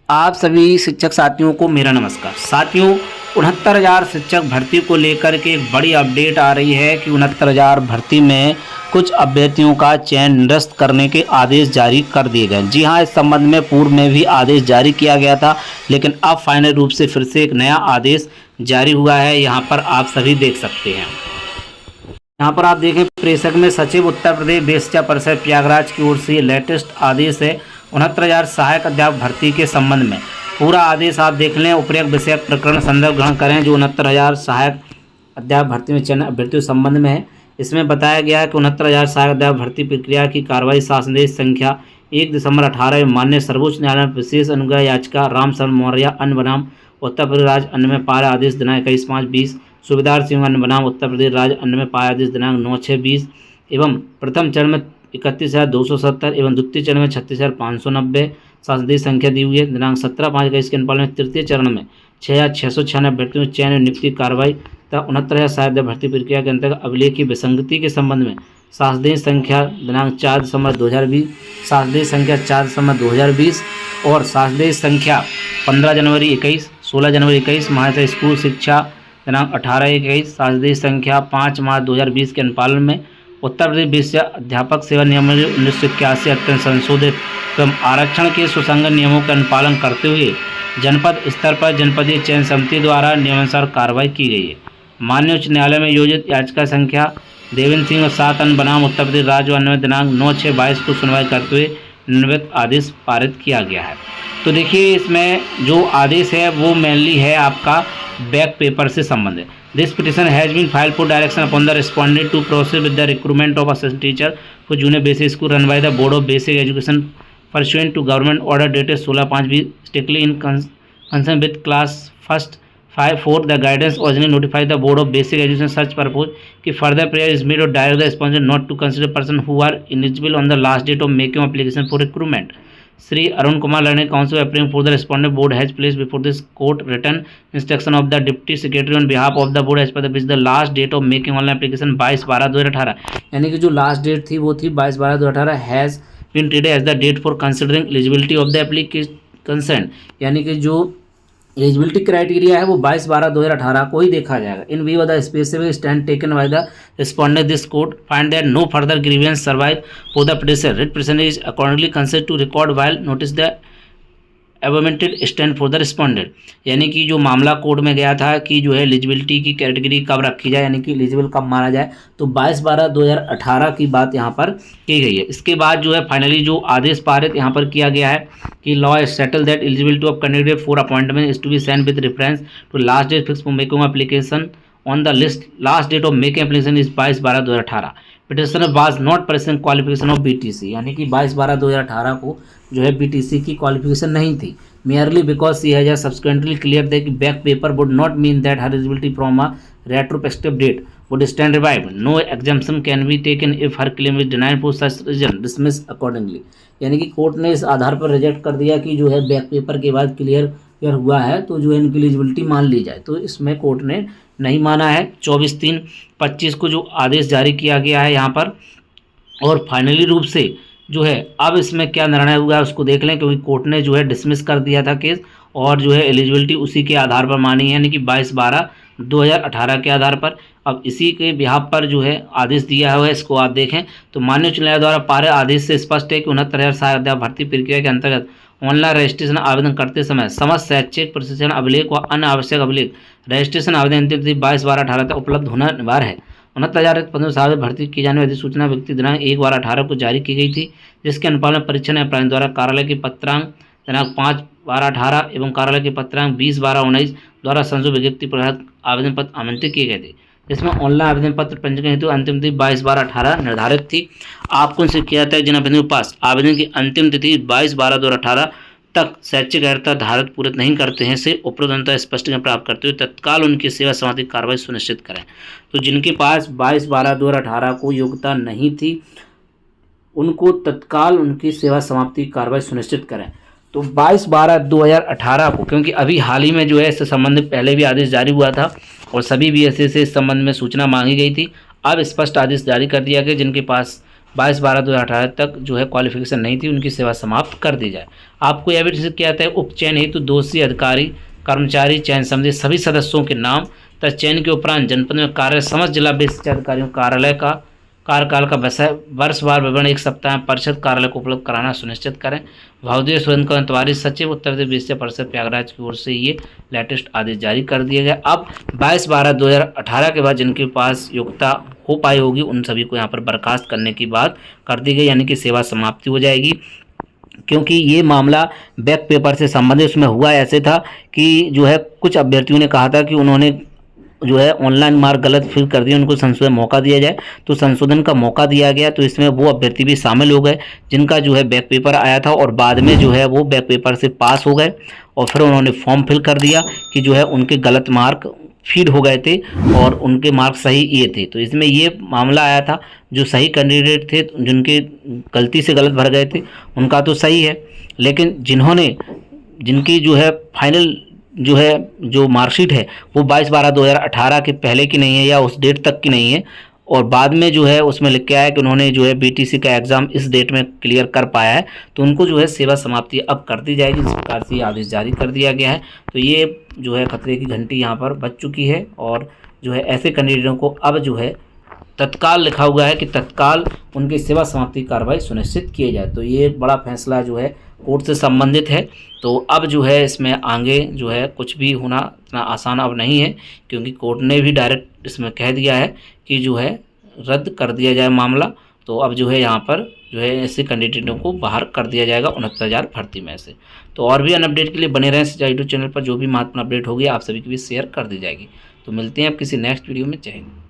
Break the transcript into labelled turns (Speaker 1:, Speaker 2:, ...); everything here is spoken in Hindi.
Speaker 1: आप सभी शिक्षक साथियों को मेरा नमस्कार। साथियों, 69,000 शिक्षक भर्ती को लेकर के एक बड़ी अपडेट आ रही है कि 69,000 भर्ती में कुछ अभ्यर्थियों का चयन निरस्त करने के आदेश जारी कर दिए गए। जी हां, इस संबंध में पूर्व में भी आदेश जारी किया गया था, लेकिन अब फाइनल रूप से फिर से एक नया आदेश जारी हुआ है। यहाँ पर आप सभी देख सकते हैं। यहाँ पर आप देखें, प्रेषक में सचिव उत्तर प्रदेश वेश्या परिषद प्रयागराज की ओर से लेटेस्ट आदेश है 69,000 सहायक अध्यापक भर्ती के संबंध में। पूरा आदेश आप देख लें, उपरोक्त विषय प्रकरण संदर्भ ग्रहण करें जो 69,000 सहायक अध्यापक भर्ती में चयन अभ्यर्थियों के संबंध में है। इसमें बताया गया है कि 69,000 सहायक अध्यापक भर्ती प्रक्रिया की कार्रवाई शासनादेश संख्या 1 दिसंबर 18 में माननीय सर्वोच्च न्यायालय में विशेष अनुग्रह याचिका रामचंद्र मौर्य अन्य बनाम उत्तर प्रदेश राज्य अन्य में पारा आदेश दिनांक 21/5/20, सुबेदार सिंह अन्य बनाम उत्तर प्रदेश राज्य अन्य में पाया आदेश दिनांक 9/6/20 एवं प्रथम चरण में 31,270 एवं द्वितीय चरण में 36,590 शासनादेश संख्या दी हुई है। दिनांक 17/5/21 के अनुपालन में तृतीय चरण में 6,696 अभ्यर्थियों चयन एवं नियुक्ति कार्रवाई तथा 69,000 सहायक भर्ती प्रक्रिया के अंतर्गत अभिलेख की विसंगति के संबंध में शासनादेश संख्या दिनांक 4 दिसंबर 2020, शासनादेश संख्या 4 दिसंबर 2020 और शासनादेश संख्या 15 जनवरी 21, 16 जनवरी 21 महाराष्ट्र स्कूल शिक्षा दिनांक 18/1/21, शासनादेश संख्या 5 मार्च 2020 के अनुपालन में उत्तर प्रदेश विश्व अध्यापक सेवा नियमावली 1981 अत्यंत संशोधित एवं आरक्षण के सुसंगत नियमों का अनुपालन करते हुए जनपद स्तर पर जनपदीय चयन समिति द्वारा नियमानुसार कार्रवाई की गई है। माननीय उच्च न्यायालय में योजित याचिका संख्या देवेंद्र सिंह और 7 अन्य बनाम उत्तर प्रदेश राज्य अन्य दिनांक 9/6/22 को सुनवाई करते हुए निम्नलिखित आदेश पारित किया गया है। तो देखिए, इसमें जो आदेश है वो मेनली है आपका बैक पेपर से संबंधित। This petition has been filed for direction upon the respondent to proceed with the recruitment of assistant teacher for junior basic school run by the board of basic education pursuant to government order dated 16/5/20 strictly in concern with class first 5/4 the guidance originally notified the board of basic education such purpose कि फर्दर प्रेयर इज मेड और direct the sponsor not to consider person who are eligible on the last date of making application for recruitment. Sri Arun Kumar Learning Council appearing for the respondent board has placed before this court written instruction of the deputy secretary on behalf of the board as per the which the last date of making online application 22/12/2018 यानी कि जो लास्ट डेट थी वो थी 22/12/2018 has been treated as the date for considering eligibility of the applicant consent, यानी कि जो एलिजिबिलिटी क्राइटेरिया है वो 22/12/2018 को ही देखा जाएगा। In view of the specific stand taken by the respondent this court find that no further grievance survive for the petition writ petition is accordingly considered to record while notice the एवोमेंटेड स्टैंड फॉर द रिस्पोंडेंट, यानी कि जो मामला कोर्ट में गया था कि जो है एलिजिबिलिटी की कैटेगरी कब रखी जाए, यानी कि एलिजिबल कब माना जाए, तो 22/12/2018 की बात यहाँ पर की गई है। इसके बाद जो है फाइनली जो आदेश पारित यहाँ पर किया गया है कि law is settle that eligibility of candidate for appointment is to be send with reference to last date fix for making application on the list. Last date of making application is 22/12/2018। Petitioner was not present qualification of BTC, यानी कि 22/12/2018 को जो है बीटीसी की क्वालिफिकेशन नहीं थी। Merely because she has subsequently clear that back paper would not mean that her eligibility from a retrospective date would stand revive. No exemption can be taken if her claim is denied for such reason dismiss accordingly, यानी कि कोर्ट ने इस आधार पर रिजेक्ट कर दिया कि जो है बैक पेपर के बाद क्लियर हुआ है तो जो है इनकी एलिजिबिलिटी मान ली जाए, तो इसमें कोर्ट ने नहीं माना है। 24/3/25 को जो आदेश जारी किया गया है यहाँ पर, और फाइनली रूप से जो है अब इसमें क्या निर्णय हुआ है उसको देख लें, क्योंकि कोर्ट ने जो है डिसमिस कर दिया था केस और जो है एलिजिबिलिटी उसी के आधार पर मानी है, यानी कि 22/12/2018 के आधार पर। अब इसी के बिहाफ पर जो है आदेश दिया हुआ है, इसको आप देखें तो माननीय उच्च न्यायालय द्वारा पारित आदेश से स्पष्ट है कि 69,000 सहायक अध्यापक भर्ती प्रक्रिया के अंतर्गत ऑनलाइन रजिस्ट्रेशन आवेदन करते समय समस्त शैक्षिक प्रशिक्षण अभिलेख व अन्य आवश्यक अभिलेख रजिस्ट्रेशन आवेदन अंतिम तिथि 22/12/18 तक उपलब्ध होना अनिवार्य है। 69,015 सहायक भर्ती की जाने वाली अधिसूचना व्यक्ति दिनांक 1/12/18 को जारी की गई थी, जिसके अनुपालन परीक्षण प्राधिकरण द्वारा कार्यालय के पत्रांक दिनांक 5/12/18 एवं कार्यालय के पत्रांक 20/12/19 द्वारा संशोधित विज्ञप्ति प्रसाद आवेदन पत्र आमंत्रित किए गए थे, जिसमें ऑनलाइन आवेदन पत्र पंजीकरण हेतु अंतिम तिथि 22/12/18 निर्धारित थी। आपको उनसे किया जाता है जिन अभ्यर्थियों के पास आवेदन की अंतिम तिथि 22/12/2018 तक शैक्षिक अर्हता धारक पूरे नहीं करते हैं से उपरोक्त स्पष्टीकरण प्राप्त करते हुए तत्काल उनकी सेवा समाप्ति कार्रवाई सुनिश्चित करें। तो जिनके पास 22/12/2018 को योग्यता नहीं थी उनको तत्काल उनकी सेवा समाप्ति कार्रवाई सुनिश्चित करें। तो 22/12/2018 को, क्योंकि अभी हाल ही में जो है इससे संबंधित पहले भी आदेश जारी हुआ था और सभी BSA से इस संबंध में सूचना मांगी गई थी, अब स्पष्ट आदेश जारी कर दिया गया जिनके पास 22/12/2018 तक जो है क्वालिफिकेशन नहीं थी, उनकी सेवा समाप्त कर दी जाए। आपको यह भी किया जाता है उक्त चयन हेतु दोषी अधिकारी, कर्मचारी, चयन समिति सभी सदस्यों के नाम तथा चयन के उपरांत जनपद में कार्य समस्त जिला शिक्षा अधिकारियों कार्यालय का कार्यकाल का वर्षवार विवरण 1 सप्ताह में परिषद कार्यालय को उपलब्ध कराना सुनिश्चित करें। भावदेव सुरेंद्र तिवारी सचिव उत्तर प्रदेश विद्या परिषद प्रयागराज की ओर से ये लेटेस्ट आदेश जारी कर दिए गए। अब 22/12/2018 के बाद जिनके पास योग्यता हो पाई होगी उन सभी को यहाँ पर बर्खास्त करने की बात कर दी गई, यानी कि सेवा समाप्ति हो जाएगी। क्योंकि ये मामला बैक पेपर से संबंधित, उसमें हुआ ऐसे था कि जो है कुछ अभ्यर्थियों ने कहा था कि उन्होंने जो है ऑनलाइन मार्क गलत फिल कर दिया, उनको संशोधन मौका दिया जाए, तो संशोधन का मौका दिया गया। तो इसमें वो अभ्यर्थी भी शामिल हो गए जिनका जो है बैक पेपर आया था और बाद में जो है वो बैक पेपर से पास हो गए और फिर उन्होंने फॉर्म फिल कर दिया कि जो है उनके गलत मार्क फीड हो गए थे और उनके मार्क्स सही ये थे। तो इसमें ये मामला आया था, जो सही कैंडिडेट थे जिनके गलती से गलत भर गए थे उनका तो सही है, लेकिन जिनकी जो है फाइनल जो है जो मार्कशीट है वो 22/12/2018 के पहले की नहीं है या उस डेट तक की नहीं है और बाद में जो है उसमें लिख के आया कि उन्होंने जो है बीटीसी का एग्ज़ाम इस डेट में क्लियर कर पाया है, तो उनको जो है सेवा समाप्ति अब कर दी जाएगी। इस प्रकार से आदेश जारी कर दिया गया है। तो ये जो है खतरे की घंटी यहाँ पर बज चुकी है और जो है ऐसे कैंडिडेटों को अब जो है तत्काल लिखा हुआ है कि तत्काल उनकी सेवा समाप्ति कार्रवाई सुनिश्चित किए जाए। तो ये एक बड़ा फैसला जो है कोर्ट से संबंधित है। तो अब जो है इसमें आगे जो है कुछ भी होना इतना आसान अब नहीं है, क्योंकि कोर्ट ने भी डायरेक्ट इसमें कह दिया है कि जो है रद्द कर दिया जाए मामला। तो अब जो है यहाँ पर जो है ऐसे कैंडिडेटों को बाहर कर दिया जाएगा 69,000 भर्ती में से। तो और भी अन अपडेट के लिए बने रहें यूट्यूब चैनल पर, जो भी महत्वपूर्ण अपडेट होगी आप सभी के बीच शेयर कर दी जाएगी। तो मिलते हैं अब किसी नेक्स्ट वीडियो में। जय हिंद।